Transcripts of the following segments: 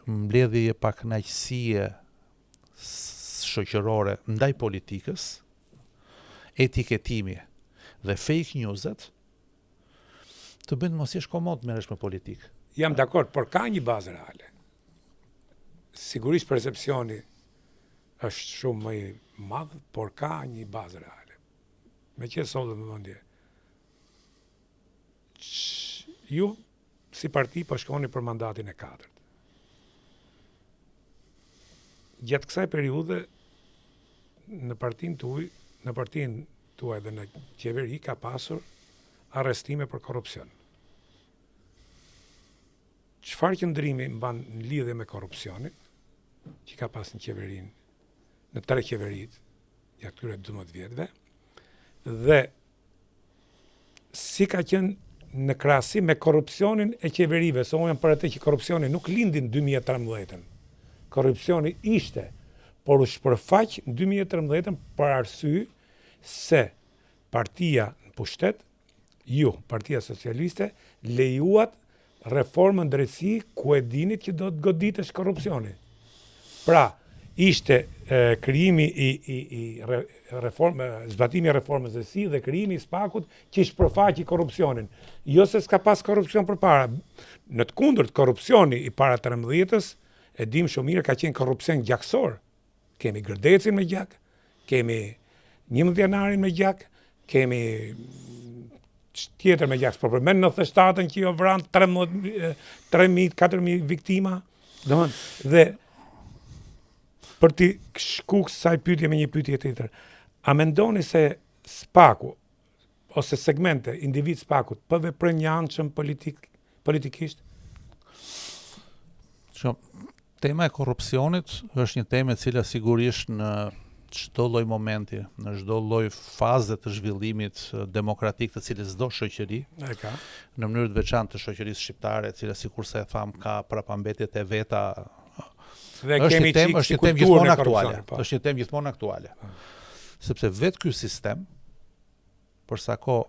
mbledhje pa kënaqësie shoqërore ndaj politikës, etiketimi dhe fake newset të bëjnë mos jesh komod merresh me politikë. Jam dakord, por ka një bazë reale. Sigurisht percepcioni është shumë më i madh, por ka një bazë reale. Me që sollë më mendje. Ju si parti po shkoni për mandatin e 4. Gjatë kësaj periudhe në partinë tuaj dhe në qeveri ka pasur arrestime për korrupsion. Çfarë qëndrimi mban në lidhje me korrupsionin që ka pas në qeverinë, në 3 qeverit gjatë këtyre 12 vjetëve, dhe si ka qenë në krahasim me korrupsionin e qeverive, se unë jam për atë që korrupsioni nuk lindi në 2013. Korrupsioni ishte, por u shpërfaq në 2013 për arsye se partia në pushtet, ju, Partia Socialiste, lejuat reformën drejtësi ku e dinit që do të goditesh korrupsioni. Pra, ishte krijimi zbatimi i reformës drejtësi dhe krijimi i SPAK-ut që shpërfaqi korrupsionin. Jo se s'ka pas korrupsion përpara. Në të kundërt, korrupsioni i para 13-s, e dim shumë mirë, ka qenë korrupsion gjakësor. Kemi Gërdecin me gjak, kemi 11 janarin me gjak, kemi tjetër me gjak, por përmend 97-ën që jo vran 3.000-4.000 viktima. Dhe për t'i shku kësaj pyetje me një pyetje tjetër, a mendoni se SPAK-u ose segmente individ SPAK-ut po veprojnë një anshëm politikisht? Tema e korrupsionit është një temë e cila sigurisht në çdo lloj momenti, në çdo lloj faze të zhvillimit demokratik të cilës çdo shoqëri, në mënyrë të veçantë të shoqërisë shqiptare, e cila sikurse e tham ka prapambetjet e veta, është një temë gjithmonë aktuale. Është një temë gjithmonë aktuale. Sepse vetë ky sistem, për sa kohë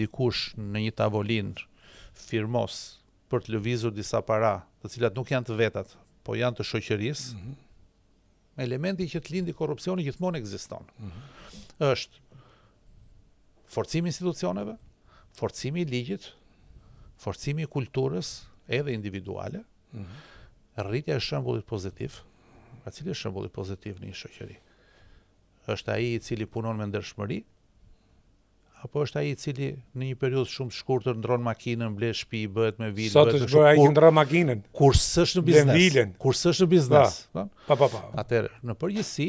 dikush në një tavolinë firmos për të lëvizur disa para, të cilat nuk janë të vetat, po janë të shoqërisë, elementi që të lindi korrupsioni gjithmonë ekziston. Është forcimi i institucioneve, forcimi i ligjit, forcimi i kulturës edhe individuale, rritja e shembullit pozitiv. A cili është shembulli pozitiv në një shoqëri? Është ai i cili punon me ndershmëri, apo është ai i cili në një periudhë shumë të shkurtër ndron makinën, ble shtëpi, bëhet me vit, sot është bërë ai që ndron makinën. Kur s'është në biznes. Kur s'është në biznes. Pa. Atëherë, në përgjithësi,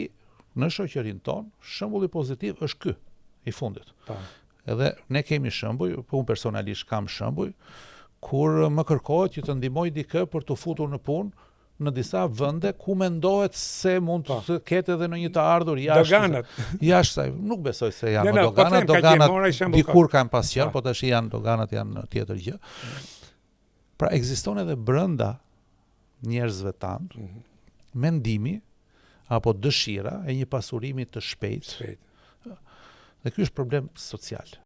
në shoqërinë tonë, shembulli pozitiv është ky, i fundit. Edhe ne kemi shembuj, po unë personalisht kam shembuj, kur më kërkohet që të ndihmoj dikë për të futur në punë në disa vende ku mendohet se mund të ketë edhe në një të ardhur jashtë. Doganat. Jashtë, nuk besoj se janë doganat dikur kanë pas qenë, po tash doganat janë tjetër gjë. Pra ekziston edhe brenda njerëzve tanë mendimi apo dëshira e një pasurimi të shpejtë. Dhe ky është problem social.